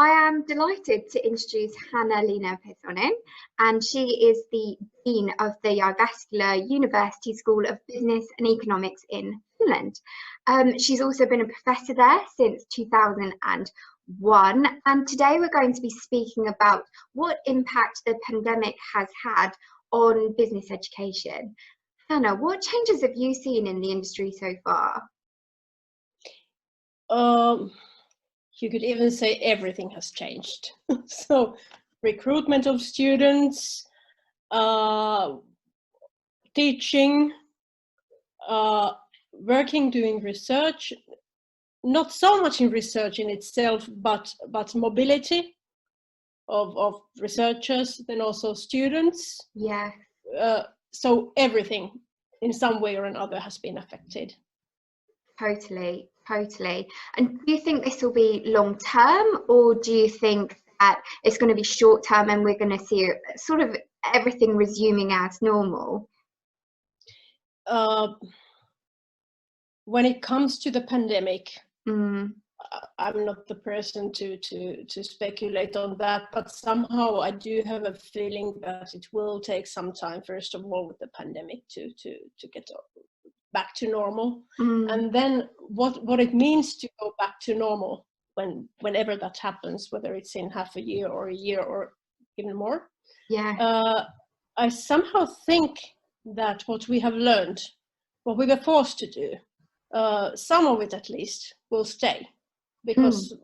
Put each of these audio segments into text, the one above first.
I am delighted to introduce Hanna-Leena Pesonen, and she is the Dean of the Jyväskylä University School of Business and Economics in Finland. She's also been a professor there since 2001, and today we're going to be speaking about what impact the pandemic has had on business education. Hanna, what changes have you seen in the industry so far? You could even say everything has changed. So recruitment of students, teaching, working, doing research, not so much in research in itself, but mobility of researchers, then also students. Yeah. So everything in some way or another has been affected. Totally. And do you think this will be long term, or do you think that it's going to be short term and we're going to see sort of everything resuming as normal? When it comes to the pandemic, I'm not the person to speculate on that, but somehow I do have a feeling that it will take some time, first of all, with the pandemic to get back to normal. And then what it means to go back to normal whenever that happens, whether it's in half a year or even more. I somehow think that what we have learned, what we were forced to do, some of it at least will stay, because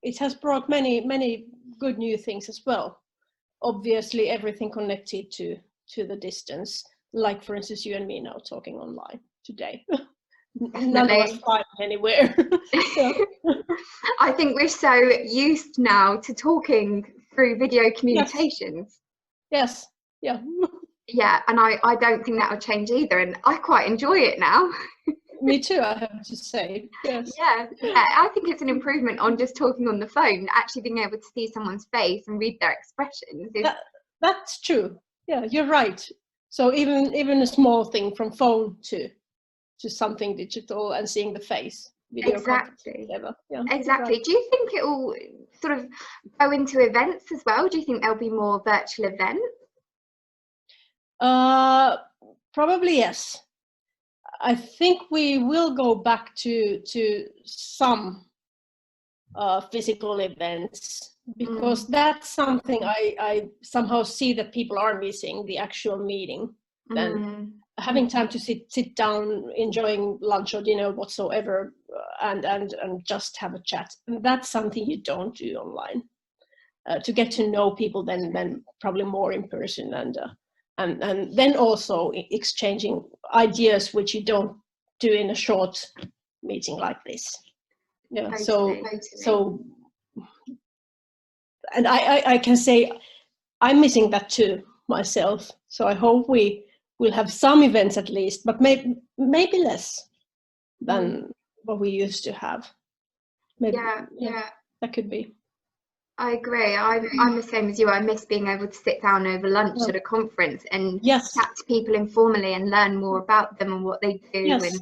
it has brought many good new things as well. Obviously everything connected to the distance, like for instance you and me now talking online today. None of us fly anywhere. I think we're so used now to talking through video communications. Yes. Yeah, and I don't think that will change either, and I quite enjoy it now. Me too, I have to say. Yes. Yeah, I think it's an improvement on just talking on the phone. Actually being able to see someone's face and read their expressions. That's true. Yeah, you're right. So even a small thing from phone to something digital and seeing the face. Exactly. Yeah, exactly. Right. Do you think it will sort of go into events as well? Do you think there'll be more virtual events? Probably yes. I think we will go back to some physical events, because that's something I somehow see that people are missing, the actual meeting. Then having time to sit down, enjoying lunch or dinner whatsoever, and just have a chat. And that's something you don't do online. To get to know people then probably more in person, and then also exchanging ideas which you don't do in a short meeting like this. Yeah. Totally. So and I can say I'm missing that too myself. So I hope we will have some events at least, but maybe less than what we used to have. Maybe, yeah, that could be. I agree. I'm the same as you. I miss being able to sit down over lunch at a conference and chat to people informally and learn more about them and what they do. Yes.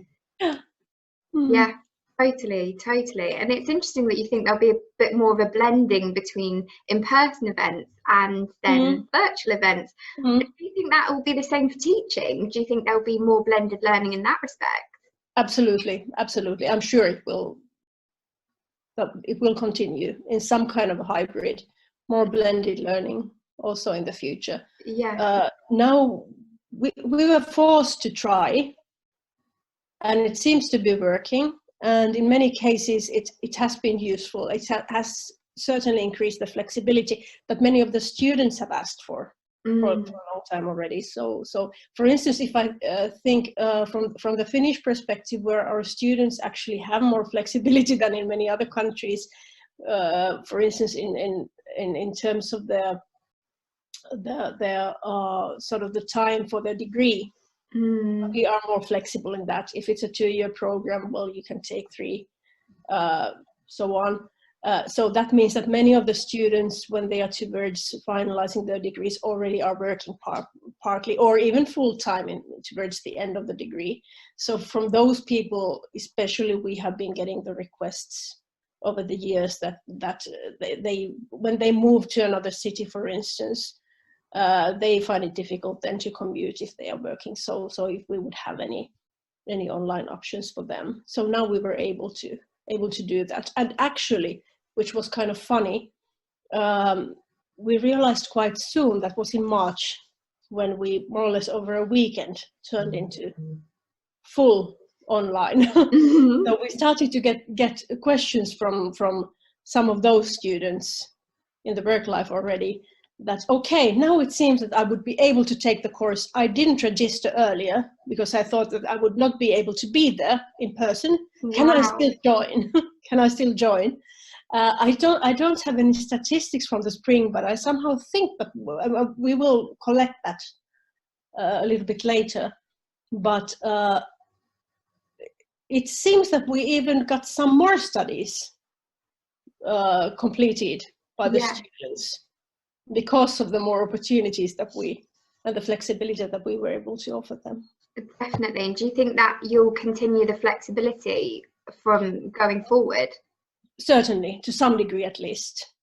Yeah, totally. And it's interesting that you think there'll be a bit more of a blending between in-person events and then virtual events. Do you think that will be the same for teaching? Do you think there'll be more blended learning in that respect? Absolutely. I'm sure it will. It will continue in some kind of a hybrid, more blended learning also in the future. Yeah. Now we were forced to try, and it seems to be working. And in many cases, it has been useful. It has certainly increased the flexibility that many of the students have asked for a long time already. So for instance, if I think from the Finnish perspective, where our students actually have more flexibility than in many other countries, for instance, in terms of their sort of the time for their degree, we are more flexible in that. If it's a 2-year program, well, you can take 3, so on. So that means that many of the students, when they are towards finalizing their degrees, already are working partly or even full-time towards the end of the degree. So from those people, especially, we have been getting the requests over the years that they when they move to another city, for instance, they find it difficult then to commute if they are working. So if we would have any online options for them. So now we were able to do that. And actually, which was kind of funny, we realized quite soon, that was in March, when we more or less over a weekend turned into full online. So we started to get questions from some of those students in the work life already, that, okay, now it seems that I would be able to take the course. I didn't register earlier because I thought that I would not be able to be there in person. Can I still join? Can I still join? I don't have any statistics from the spring, but I somehow think that we will collect that a little bit later. But it seems that we even got some more studies completed by the students, because of the more opportunities that and the flexibility that we were able to offer them. Definitely. And do you think that you'll continue the flexibility from going forward? Certainly, to some degree at least.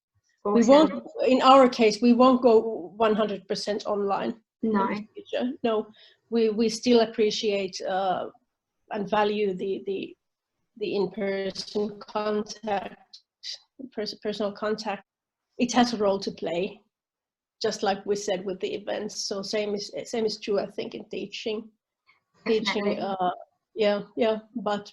Awesome. We won't, in our case, we won't go 100% online. No. In the future. No, we still appreciate and value the in-person contact, personal contact. It has a role to play, just like we said with the events. So same is true, I think, in teaching. Definitely. But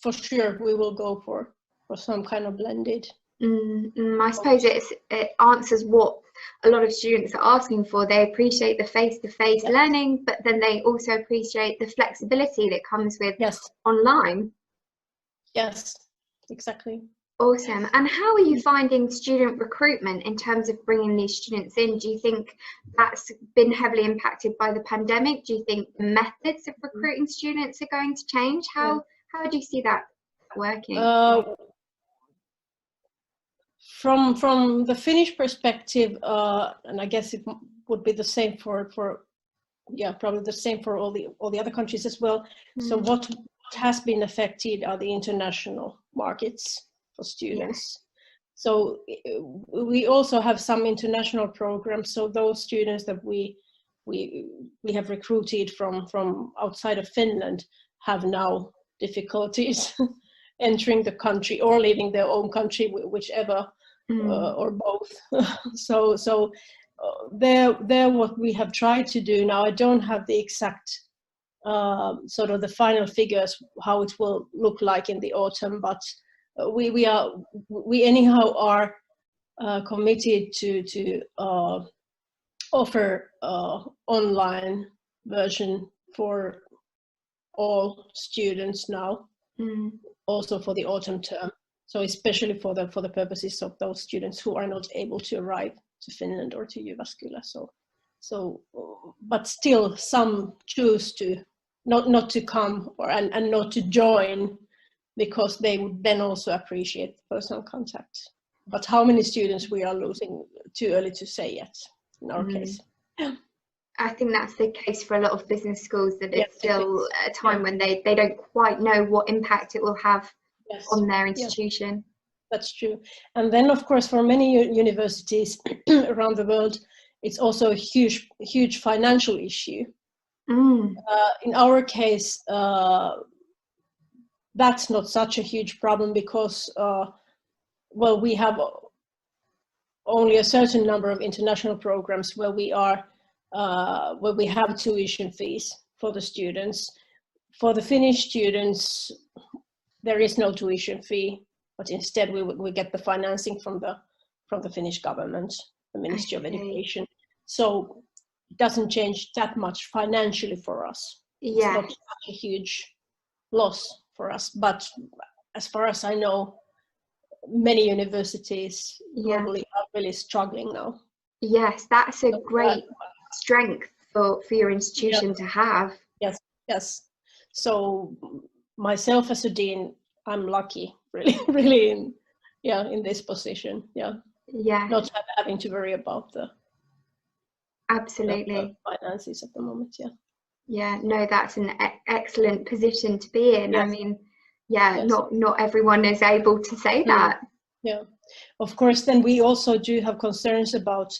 for sure we will go for some kind of blended. I suppose it answers what a lot of students are asking for. They appreciate the face-to-face learning, but then they also appreciate the flexibility that comes with online. Yes, exactly. Awesome. And how are you finding student recruitment in terms of bringing these students in? Do you think that's been heavily impacted by the pandemic? Do you think the methods of recruiting students are going to change? How do you see that working? From the Finnish perspective, and I guess it would be the same for probably the same for all the other countries as well. So what has been affected are the international markets for students. So we also have some international programs. So those students that we have recruited from outside of Finland have now difficulties entering the country or leaving their own country, whichever, or both. So they're what we have tried to do now. I don't have the exact sort of the final figures, how it will look like in the autumn, but we anyhow are committed to offer online version for all students now, also for the autumn term. So especially for the purposes of those students who are not able to arrive to Finland or to Jyväskylä. So but still some choose to not to come and not to join, because they would then also appreciate personal contact. But how many students we are losing, too early to say yet in our case. I think that's the case for a lot of business schools, that it's still a time when they don't quite know what impact it will have on their institution. That's true. And then, of course, for many universities around the world, it's also a huge financial issue. In our case, that's not such a huge problem, because we have only a certain number of international programs where we have tuition fees for the students. For the Finnish students, there is no tuition fee, but instead we get the financing from the Finnish government, the Ministry of Education. So it doesn't change that much financially for us. It's not such a huge loss for us, but as far as I know, many universities globally are really struggling now. Yes, that's a great strength for your institution to have. Yes. So myself as a dean, I'm lucky, really in this position. Not having to worry about the finances at the moment. No, that's an excellent position to be in. Yes. I mean, yes. not everyone is able to say that. Yeah, of course. Then we also do have concerns about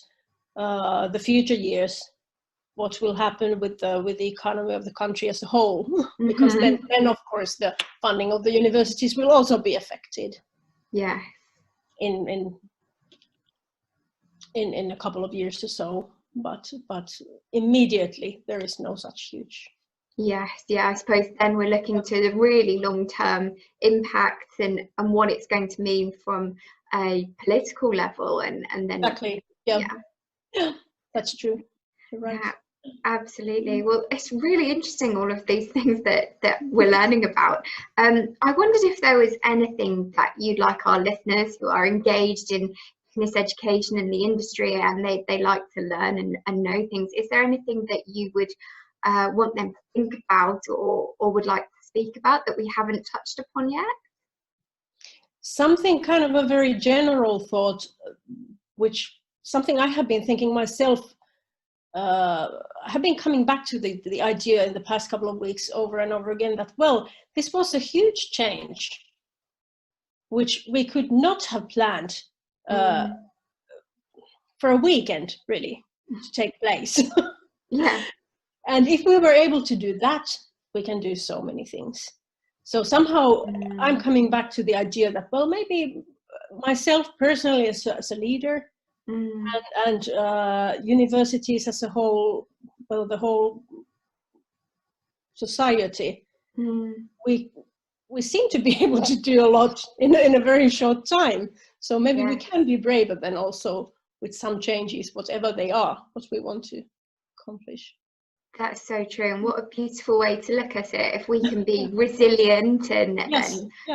the future years. What will happen with the economy of the country as a whole? Because then of course the funding of the universities will also be affected. Yeah. In a couple of years or so, but immediately there is no such huge. Yes, yeah, I suppose then we're looking to the really long-term impacts and what it's going to mean from a political level and then exactly. Yeah, that's true. You're right. Yeah, absolutely. Well, it's really interesting, all of these things that we're learning about. I wondered if there was anything that you'd like our listeners who are engaged in business education in the industry and they like to learn and know things. Is there anything that you would want them to think about or would like to speak about that we haven't touched upon yet? Something kind of a very general thought, which something I have been thinking myself. I have been coming back to the idea in the past couple of weeks over and over again that, well, this was a huge change which we could not have planned for a weekend, really, to take place. Yeah. And if we were able to do that, we can do so many things. So somehow I'm coming back to the idea that, well, maybe myself personally as a leader, and universities as a whole, well, the whole society, we seem to be able to do a lot in a very short time. So maybe we can be braver then also with some changes, whatever they are, what we want to accomplish. That's so true, and what a beautiful way to look at it. If we can be resilient and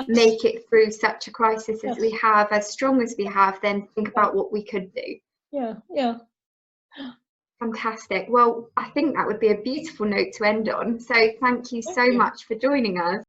make it through such a crisis as we have, as strong as we have, then think about what we could do. Yeah. Fantastic. Well, I think that would be a beautiful note to end on. So thank you so much for joining us.